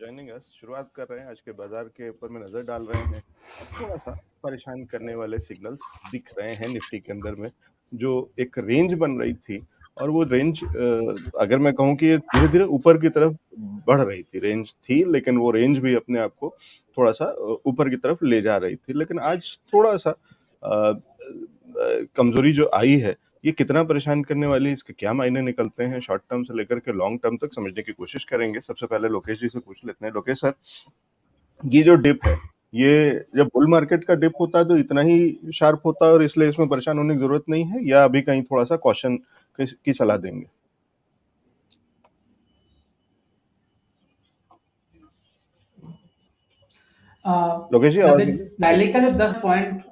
Joining us. शुरुआत कर रहे हैं आज के बाजार के ऊपर में नज़र डाल रहे हैं। थोड़ा सा परेशान करने वाले सिग्नल्स दिख रहे हैं निफ्टी के अंदर में, जो एक रेंज बन रही थी और वो रेंज अगर मैं कहूँ कि धीरे धीरे ऊपर की तरफ बढ़ रही थी, रेंज थी लेकिन वो रेंज भी अपने आप को थोड़ा सा ऊपर की तरफ ले जा रही थी। लेकिन आज थोड़ा सा कमजोरी जो आई है, ये कितना परेशान करने वाली है, इसके क्या मायने निकलते हैं, शॉर्ट टर्म से लेकर के लॉन्ग टर्म तक समझने की कोशिश करेंगे। सबसे पहले लोकेश जी से पूछ लेते हैं। लोकेश सर, ये जो डिप है, ये जब बुल मार्केट का डिप होता है तो इतना ही शार्प होता है और इसलिए इसमें परेशान होने की जरूरत नहीं है, या अभी कहीं थोड़ा सा कॉशन की सलाह देंगे? लोकेश जी, आवाज नहीं पहले का जब 10 पॉइंट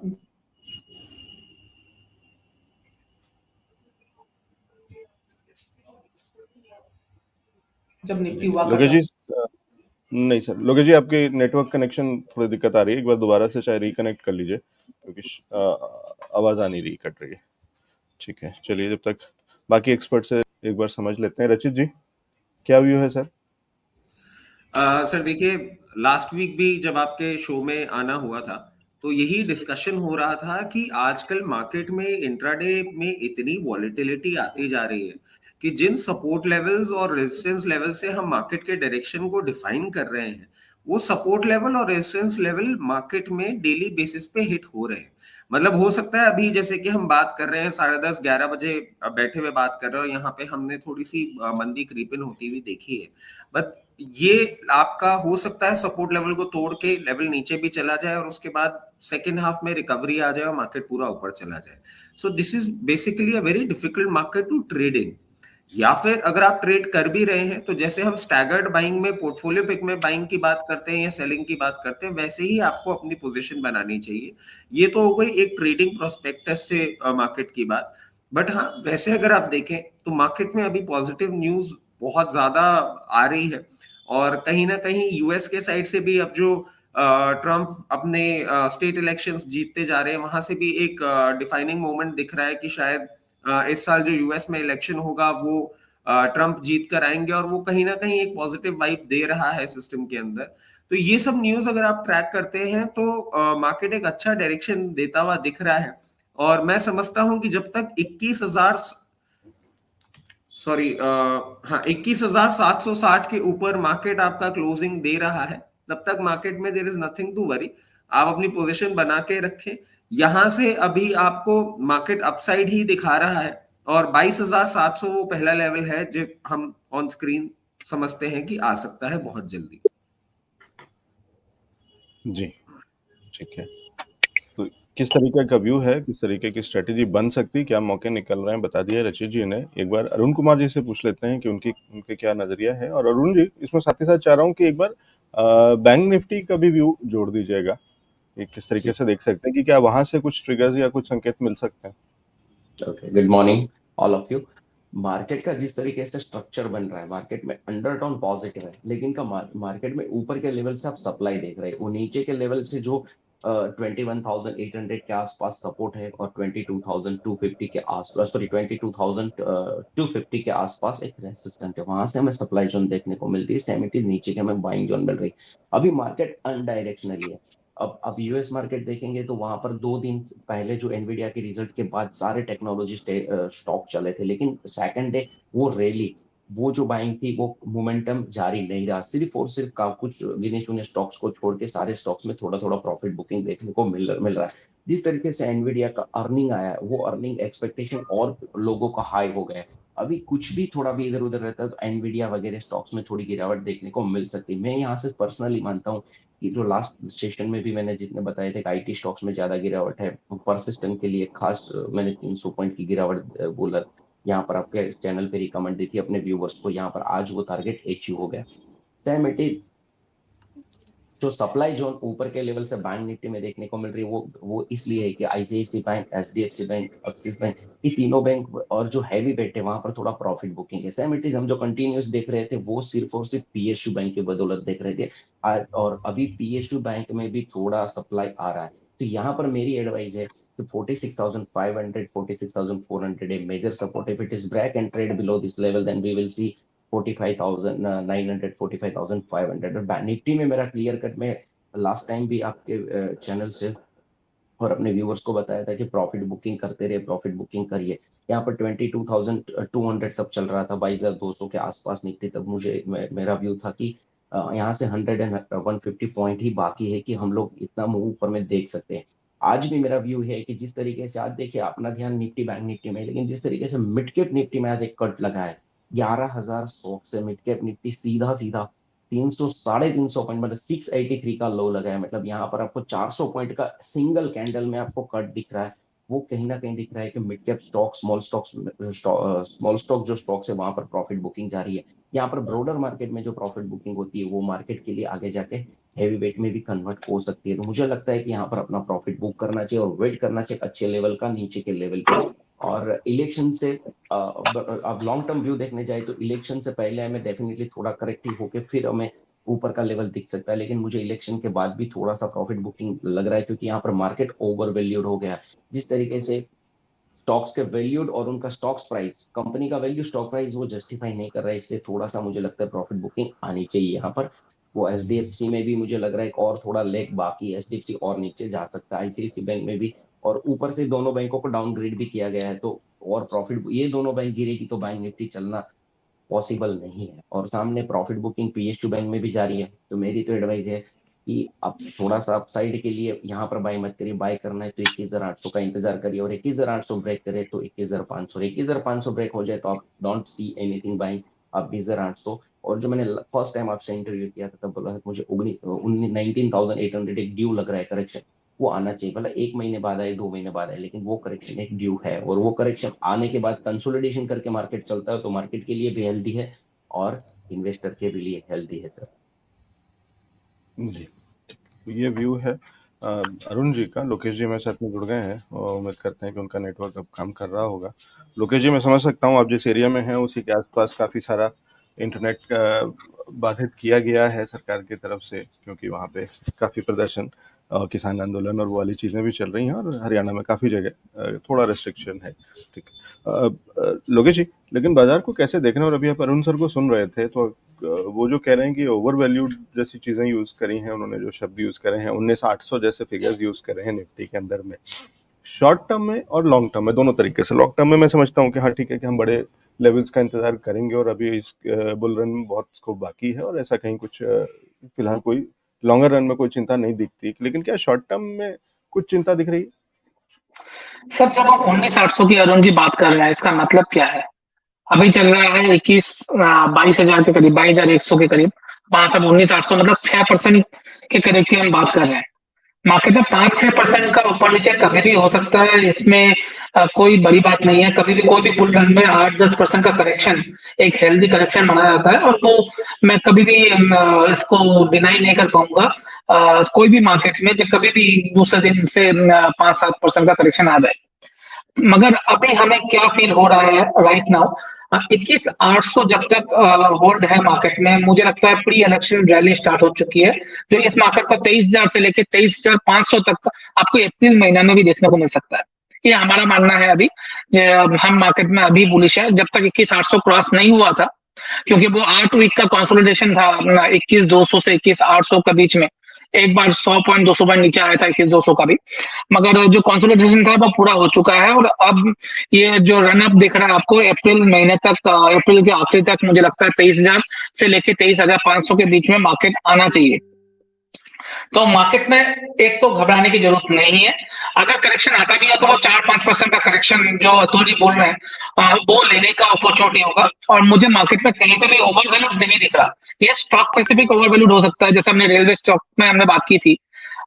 जब निफ्टी हुआ लोकेश करता जी, नहीं सर, लोकेश जी आपके नेटवर्क कनेक्शन थोड़ी दिक्कत आ रही है, एक बार दोबारा से चाहे रिकनेक्ट कर लीजिए क्योंकि आवाज आ नहीं रही, कट रही है। ठीक है, चलिए जब तक बाकी एक्सपर्ट से एक बार समझ लेते हैं। रचित जी, क्या व्यू है सर? सर देखिए, लास्ट वीक भी जब आपके शो में आना हुआ था तो यही डिस्कशन हो रहा था कि आजकल मार्केट में इंट्राडे में इतनी वॉलेटिलिटी आती जा रही है कि जिन सपोर्ट लेवल्स और रेजिस्टेंस लेवल से हम मार्केट के डायरेक्शन को डिफाइन कर रहे हैं, वो सपोर्ट लेवल और रेजिस्टेंस लेवल मार्केट में डेली बेसिस पे हिट हो रहे हैं। मतलब हो सकता है अभी जैसे कि हम बात कर रहे हैं 10:30-11 बजे बैठे हुए बात कर रहे हैं और यहाँ पे हमने थोड़ी सी मंदी क्रीप इन होती हुई देखी है, बट ये आपका हो सकता है सपोर्ट लेवल को तोड़ के लेवल नीचे भी चला जाए और उसके बाद सेकेंड हाफ में रिकवरी आ जाए और मार्केट पूरा ऊपर चला जाए। So this is basically a very difficult market to trade in. या फिर अगर आप ट्रेड कर भी रहे हैं तो जैसे हम स्टैगर्ड बाइंग में, पोर्टफोलियो पिक में बाइंग की बात करते हैं या सेलिंग की बात करते हैं, वैसे ही आपको अपनी पोजीशन बनानी चाहिए। ये तो हो गई एक ट्रेडिंग प्रोस्पेक्टस से मार्केट की बात। बट हाँ, वैसे अगर आप देखें तो मार्केट में अभी पॉजिटिव न्यूज बहुत ज्यादा आ रही है और कहीं ना कहीं यूएस के साइड से भी अब जो ट्रम्प अपने स्टेट इलेक्शंस जीतते जा रहे हैं, वहां से भी एक डिफाइनिंग मोमेंट दिख रहा है कि शायद इस साल जो यूएस में इलेक्शन होगा वो ट्रम्प जीत कर आएंगे और वो कहीं ना कहीं एक पॉजिटिव वाइब दे रहा है सिस्टम के अंदर। तो ये सब न्यूज अगर आप ट्रैक करते हैं तो मार्केट एक अच्छा डायरेक्शन देता हुआ दिख रहा है। और मैं समझता हूं कि जब तक 21,760 के ऊपर मार्केट आपका क्लोजिंग दे रहा है, तब तक मार्केट में there is nothing to worry. आप अपनी पोजीशन बना के रखें। यहां से अभी आपको मार्केट अपसाइड ही दिखा रहा है और 22,700 वो पहला लेवल है जो हम ऑन स्क्रीन समझते हैं कि आ सकता है बहुत जल्दी। जी, ठीक है। तो किस तरीके का व्यू है, किस तरीके की स्ट्रेटेजी बन सकती है, क्या मौके निकल रहे हैं, बता दिया रचित जी ने। एक बार अरुण कुमार जी से पूछ लेते हैं कि उनके क्या नजरिया है। और अरुण जी, इसमें साथ ही साथ चाह रहा हूँ कि एक बार बैंक निफ्टी का भी व्यू जोड़ दीजिएगा, कि किस तरीके से देख सकते हैं कि क्या वहां से कुछ ट्रिगर्स या कुछ संकेत मिल सकते हैं। Okay, good morning all of you. Market का जिस तरीके से स्ट्रक्चर बन रहा है, मार्केट में अंडरटोन पॉजिटिव है, लेकिन का मार्केट में ऊपर के लेवल से आप सप्लाई देख रहे हैं, वो नीचे के लेवल से जो 21,800 के आसपास सपोर्ट है और 22,250 के आसपास, सॉरी 22,250 के आसपास एक रेसिस्टेंट है, वहां से हमें सप्लाई जोन देखने को मिलती है। सेमिटी नीचे के हमें बाइंग जोन मिल रही है। अभी मार्केट अनडायरेक्शनली है। अब यूएस मार्केट देखेंगे तो वहां पर 2 दिन पहले जो एनवीडिया के रिजल्ट के बाद सारे टेक्नोलॉजी स्टॉक चले थे, लेकिन सेकंड डे वो रैली, वो जो बाइंग थी, वो मोमेंटम जारी नहीं रहा। सिर्फ और सिर्फ कुछ गिने चुने स्टॉक्स को छोड़ के सारे स्टॉक्स में थोड़ा थोड़ा प्रॉफिट बुकिंग देखने को मिल रहा है। जिस तरीके से एनवीडिया का अर्निंग आया है, वो अर्निंग एक्सपेक्टेशन और लोगों का हाई हो गया है। अभी कुछ भी थोड़ा भी इधर उधर रहता है तो एनवीडिया वगैरह स्टॉक्स में थोड़ी गिरावट देखने को मिल सकती है। मैं यहाँ से पर्सनली मानता हूँ कि जो लास्ट सेशन में भी मैंने जितने बताए थे कि आईटी स्टॉक्स में ज्यादा गिरावट है, परसिस्टेंट के लिए खास मैंने 300 पॉइंट की गिरावट बोला यहाँ पर आपके चैनल पे रिकमेंड दी थी अपने व्यूवर्स को। यहाँ पर आज वो टारगेट अचीव हो गया। सेम इट इज जो सप्लाई जोन ऊपर के लेवल से बैंक निफ्टी में देखने को मिल रही है, वो इसलिए है कि ICICI bank, HDFC bank, Axis bank, ये तीनों बैंक और जो हैवी बेट है वहां पर थोड़ा प्रॉफिट बुकिंग है। सेम इट इज हम जो कंटिन्यूस देख रहे थे वो सिर्फ और सिर्फ पीएसयू बैंक की बदौलत देख रहे थे। और अभी पीएसयू बैंक में भी थोड़ा सप्लाई आ रहा है। तो यहाँ पर मेरी एडवाइस है कि 46,500, 46,400 a major support. If it is break and trade below this level, then we will see 45,900 45,500। और निफ्टी में मेरा क्लियर कट में लास्ट टाइम भी आपके चैनल से और अपने व्यूअर्स को बताया था कि प्रॉफिट बुकिंग करते रहे, प्रॉफिट बुकिंग करिए। यहाँ पर 22,200 तब चल रहा था, 22,200 के आसपास निकली, तब मेरा व्यू था कि यहाँ से 100 एंड 150 पॉइंट ही बाकी है कि हम लोग इतना मूव ऊपर में देख सकते हैं। आज भी मेरा व्यू है कि जिस तरीके से आज देखिए अपना ध्यान निफ्टी बैंक निफ्टी में, लेकिन जिस तरीके से मिड कैप निफ्टी में आज एक कट लगा है 11,100 से मिड कैप निफ्टी सीधा 300 पॉइंट मतलब 683 का लो लगा है। मतलब यहाँ पर आपको 400 पॉइंट का सिंगल कैंडल में आपको कट दिख रहा है। वो कहीं ना कहीं दिख रहा है कि mid cap stock, small stock जो स्टॉक्स है वहां पर प्रॉफिट बुकिंग जारी है। यहाँ पर ब्रॉडर मार्केट में जो प्रॉफिट बुकिंग होती है वो मार्केट के लिए आगे जाके हैवी वेट में भी कन्वर्ट हो सकती है। तो मुझे लगता है कि यहाँ पर अपना प्रॉफिट बुक करना चाहिए और वेट करना चाहिए अच्छे लेवल का, नीचे के लेवल पे। और इलेक्शन से अब लॉन्ग टर्म व्यू देखने जाए तो इलेक्शन से पहले हमें डेफिनेटली थोड़ा करेक्टिव होके फिर हमें ऊपर का लेवल दिख सकता है, लेकिन मुझे इलेक्शन के बाद भी थोड़ा सा प्रॉफिट बुकिंग लग रहा है, क्योंकि यहाँ पर मार्केट ओवर वैल्यूड हो गया। जिस तरीके से स्टॉक्स के वैल्यूड और उनका स्टॉक्स प्राइस, कंपनी का वैल्यू स्टॉक प्राइस वो जस्टिफाई नहीं कर रहा है, इसलिए थोड़ा सा मुझे लगता है प्रॉफिट बुकिंग आनी चाहिए यहाँ पर। वो एचडीएफसी में भी मुझे लग रहा है और थोड़ा लेग बाकी है, एचडीएफसी और नीचे जा सकता है, आईसीआईसी बैंक में भी, और ऊपर से दोनों बैंकों को डाउनग्रेड भी किया गया है। तो और प्रॉफिट, ये दोनों बैंक गिरेगी तो बैंक निफ्टी चलना पॉसिबल नहीं है। और सामने प्रॉफिट बुकिंग पीएसयू बैंक में भी जारी है। तो मेरी तो एडवाइस है कि आप थोड़ा सा अपसाइड के लिए यहाँ पर बाय मत करिए, बाय करना है तो 21,800 का इंतजार करिए, और 21,800 ब्रेक करे तो 21,500, 21,500 ब्रेक हो जाए तो आप डोंट सी एनीथिंग बाइंग आप 20,800। और जो मैंने फर्स्ट टाइम आपसे इंटरव्यू किया था तब बोला मुझे 19,800 एक ड्यू लग रहा है करेक्शन, वो आना चाहिए। मतलब 1 महीने बाद आए, 2 महीने बाद आए, लेकिन वो करेक्शन एक ड्यू है, और वो करेक्शन आने के बाद कंसोलिडेशन करके मार्केट चलता है तो मार्केट के लिए भी हेल्दी है और इन्वेस्टर के लिए हेल्दी है सर। जी, ये व्यू है अरुण जी का। लोकेश जी मेरे साथ में जुड़ गए हैं और उम्मीद करते हैं कि उनका नेटवर्क अब काम कर रहा होगा। लोकेश जी, मैं समझ सकता हूँ आप जिस एरिया में हैं उसी के आसपास काफ़ी सारा इंटरनेट का बाधित किया गया है सरकार की तरफ से, क्योंकि वहाँ पे काफ़ी प्रदर्शन, किसान आंदोलन और वो वाली चीज़ें भी चल रही हैं, और हरियाणा में काफ़ी जगह थोड़ा रेस्ट्रिक्शन है। ठीक, लोकेश जी, लेकिन बाजार को कैसे देख रहे हैं? और अभी आप अरुण सर को सुन रहे थे तो वो जो कह रहे हैं कि ओवर वैल्यूड जैसी चीज़ें यूज़ करी हैं उन्होंने, जो शब्द यूज़ करे हैं 19,800 जैसे फिगर्स यूज़ करे हैं निफ्टी के अंदर में, शॉर्ट टर्म में और लॉन्ग टर्म में दोनों तरीके से। लॉन्ग टर्म में मैं समझता हूँ कि हाँ ठीक है कि हम बड़े लेवल्स का इंतजार करेंगे और अभी इस बुल रन में बहुत स्कोप बाकी है और ऐसा कहीं कुछ फिलहाल कोई लॉन्गर रन में कोई चिंता नहीं दिखती, लेकिन क्या शॉर्ट टर्म में कुछ चिंता दिख रही है? सर, जब आप 19,800 की अरुण जी बात कर रहे हैं, इसका मतलब क्या है? अभी चल रहा है 22,000 के करीब, 22,100 के करीब, वहां से 19,800 मतलब 6% के करीब की हम बात कर रहे हैं। मार्केट में 5-6% का ऊपर नीचे कभी भी हो सकता है, इसमें कोई बड़ी बात नहीं है। कभी भी कोई भी बुल रन में 8-10% का करेक्शन एक हेल्दी करेक्शन माना जाता है, और तो मैं कभी भी इसको डिनाई नहीं कर पाऊंगा। कोई भी मार्केट में जब कभी भी दूसरे दिन से 5-7% का करेक्शन आ जाए, मगर अभी हमें क्या फील हो रहा है राइट नाउ, 21,800 जब तक होल्ड है मार्केट में, मुझे लगता है प्री इलेक्शन रैली स्टार्ट हो चुकी है, जो इस मार्केट को 23,000 से लेकर 23,500 तक आपको अप्रैल महीना में भी देखने को मिल सकता है। ये हमारा मानना है। अभी हम मार्केट में अभी बुलिश है, जब तक 21,800 क्रॉस नहीं हुआ था, क्योंकि वो 8 वीक का कंसोलिडेशन था 21,200 से 21,800 के बीच में, एक बार 100 पॉइंट 200 पॉइंट नीचे आया था 21,200 का भी, मगर जो कंसोलिडेशन था वो पूरा हो चुका है। और अब ये जो रन अप दिख रहा है आपको अप्रैल महीने तक, अप्रैल के आखिरी तक, मुझे लगता है 23,000 से लेके 23,500 के बीच में मार्केट आना चाहिए। तो मार्केट में एक तो घबराने की जरूरत नहीं है। अगर करेक्शन आता भी है तो वो 4-5% का करेक्शन जो अतुल जी बोल रहे हैं वो लेने का अपॉर्चुनिटी होगा। और मुझे मार्केट में कहीं पे भी ओवर वैल्यूड नहीं दिख रहा। ये स्टॉक स्पेसिफिक ओवर वैल्यूड हो सकता है, जैसे हमने रेलवे स्टॉक में हमने बात की थी,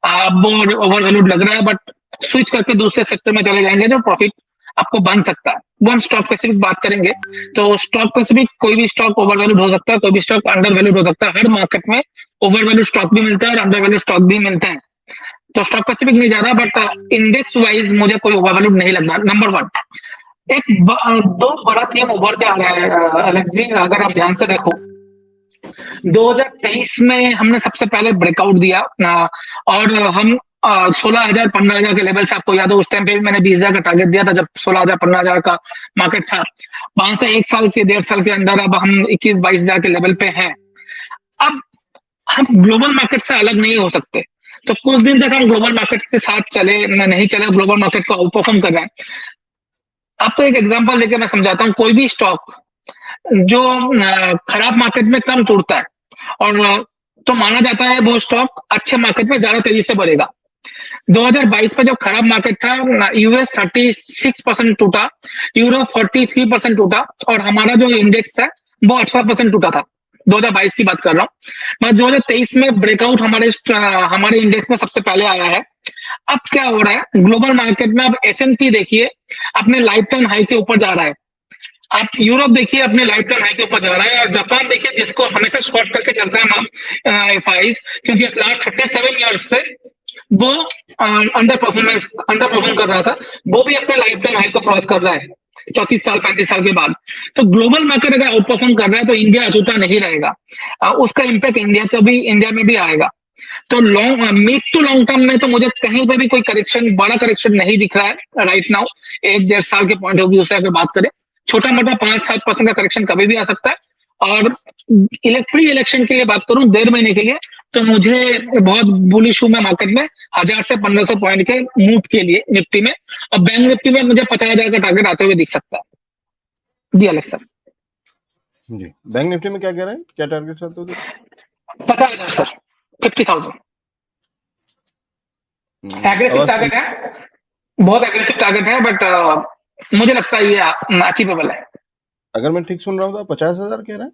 वो ओवर वैल्यूड लग रहा है, बट स्विच करके दूसरे सेक्टर में चले जाएंगे जो प्रॉफिट आपको बन सकता है। वो हम स्टॉक स्पेसिफिक बात करेंगे, तो स्टॉक स्पेसिफिक कोई भी स्टॉक ओवर वैल्यूड हो सकता है, कोई भी स्टॉक अंडर वैल्यूड हो सकता है। हर मार्केट में ओवर वैल्यू स्टॉक भी मिलता है और अंडर वैल्यू स्टॉक भी मिलते हैं। तो स्टॉक स्पेसिफिक नहीं जा रहा, बट इंडेक्स वाइज मुझे कोई ओवर वैल्यूड नहीं लग रहा। नंबर 1, दो बड़ा थीम उभर के आ रहा है अलेक्स जी, अगर आप ध्यान से देखो। 2023 में हमने सबसे पहले ब्रेकआउट दिया और हम 16,000 15,000 के लेवल से, आपको याद हो उस टाइम पे भी मैंने 20,000 का टारगेट दिया था जब 16,000 15,000 का मार्केट था। वहां से 1 साल के 1.5 साल के अंदर अब हम 21-22,000 के लेवल पे हैं। अब हम ग्लोबल मार्केट से अलग नहीं हो सकते, तो कुछ दिन तक हम ग्लोबल मार्केट के साथ चले नहीं चले, ग्लोबल मार्केट को आउट परफॉर्म कर रहा है। आपको एक एग्जांपल देके मैं समझाता हूँ। कोई भी स्टॉक जो खराब मार्केट में कम टूटता है और तो माना जाता है वो स्टॉक अच्छे मार्केट में ज्यादा तेजी से बढ़ेगा। 2022 में जब खराब मार्केट था, यूएस 36% टूटा, यूरोप 43% टूटा और हमारा जो इंडेक्स था वो 18% टूटा था। 2022 की बात कर रहा हूँ। मैं 2023 में ब्रेकआउट हमारे इंडेक्स में सबसे पहले आया है। अब क्या हो रहा है ग्लोबल मार्केट में, अब S&P देखिए अपने लाइफ टाइम हाई के ऊपर जा रहा है। आप यूरोप देखिए अपने लाइफ टाइम हाई के ऊपर जा रहा है, और जापान देखिए जिसको हमेशा शॉर्ट करके चलता है एफआईज, क्योंकि लास्ट 37 ईयर्स से वो अंडर परफॉर्म कर रहा था, वो भी अपने लाइफ टाइम हाई को क्रॉस कर रहा है 34 साल 35 साल के बाद। तो ग्लोबल मार्केट अगर आउट परफॉर्म कर रहा है तो इंडिया अछूता नहीं रहेगा। उसका इम्पैक्ट इंडिया में भी आएगा। तो मिड टू लॉन्ग टर्म में तो मुझे कहीं पर भी कोई करेक्शन, बड़ा करेक्शन नहीं दिख रहा है राइट नाउ। 1-1.5 साल के पॉइंट ऑफ व्यू से अगर बात करें, छोटा मोटा 5-7% का करेक्शन कभी भी आ सकता है। और प्री इलेक्शन के लिए बात करूं 1.5 महीने के लिए, तो मुझे बहुत बुलिश हूं मैं मार्केट में 1000 से 1500 पॉइंट के मूव के लिए निफ्टी में। और बैंक निफ्टी में मुझे 50,000 का टारगेट आते हुए दिख सकता है। जी अलेक्स सर। जी, बैंक निफ्टी में क्या कह रहे हैं, क्या टारगेट चाहते हो? 50,000 सर, 50,000 एग्रेसिव टारगेट है, बहुत एग्रेसिव टारगेट है, बट मुझे लगता है ये अचीवेबल है। अगर मैं ठीक सुन रहा हूँ तो आप 50,000 कह रहे हैं?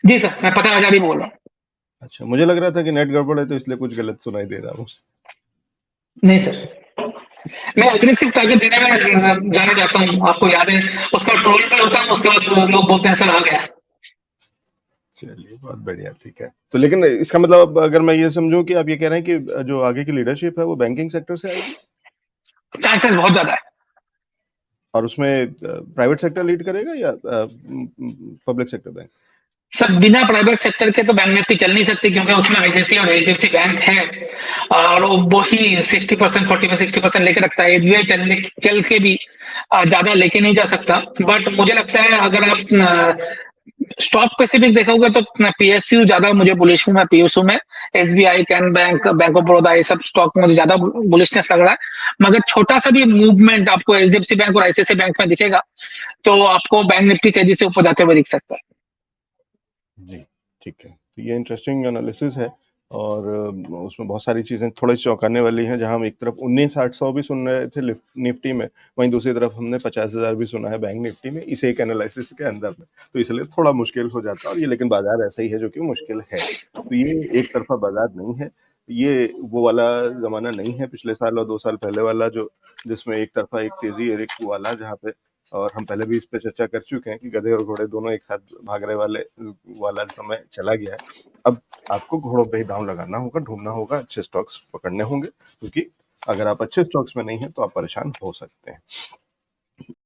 जी सर, मैं 50,000 ही बोल रहा हूँ। अच्छा, मुझे लग रहा था कि नेट गड़बड़ है तो इसलिए कुछ गलत सुनाई दे रहा हूँ। नहीं सर, मैं एग्रेसिव टारगेट देने में जाना चाहता हूँ। आपको याद है उसका ट्रोल पे होता है, उसके बाद लोग बोलते हैं सर हो गया। चलिए बहुत बढ़िया, ठीक है। तो लेकिन इसका मतलब अगर मैं ये समझूं कि आप ये कह रहे हैं कि जो आगे की लीडरशिप है वो बैंकिंग सेक्टर से आएगी, चांसेस बहुत ज्यादा है। और उसमें प्राइवेट सेक्टर लीड करेगा या पब्लिक सेक्टर बैंक? सब बिना प्राइवेट सेक्टर के तो बैंक निफ्टी चल नहीं सकती, क्योंकि उसमें आईसीआईसीआई और एचडीएफसी बैंक है और वो ही 60% 40% लेके रखता है। एसबीआई चल के भी ज्यादा लेके नहीं जा सकता। बट मुझे लगता है अगर आप स्टॉक स्पेसिफिक देखोगे तो पीएसयू ज्यादा मुझे बुलिश हूं मैं पीएसयू में। SBI, can bank, bank of Baroda, ये सब स्टॉक मुझे ज्यादा बुलिशनेस लग रहा है। मगर छोटा सा भी मूवमेंट आपको एचडीएफसी बैंक और आईसीआईसीआई बैंक में दिखेगा तो आपको बैंक निफ्टी तेजी से ऊपर जाते हुए दिख सकता है। जी ठीक है, तो ये इंटरेस्टिंग एनालिसिस है और उसमें बहुत सारी चीज़ें थोड़ी चौंकाने वाली हैं। जहां हम एक तरफ 19,800 भी सुन रहे थे निफ्टी में, वहीं दूसरी तरफ हमने 50,000 भी सुना है बैंक निफ्टी में इस एक एनालिसिस के अंदर में, तो इसलिए थोड़ा मुश्किल हो जाता है। और ये लेकिन बाजार ऐसा ही है जो कि मुश्किल है, तो ये एक तरफा बाजार नहीं है, ये वो वाला जमाना नहीं है पिछले साल और 2 साल पहले वाला जो जिसमें एक तरफा एक तेजी और एक वाला, जहाँ पे, और हम पहले भी इस पे चर्चा कर चुके हैं कि गधे और घोड़े दोनों एक साथ भाग रहे वाला समय चला गया है। अब आपको घोड़ों पे ही दांव लगाना होगा, ढूंढना होगा, अच्छे स्टॉक्स पकड़ने होंगे, क्योंकि अगर आप अच्छे स्टॉक्स में नहीं हैं तो आप परेशान हो सकते हैं।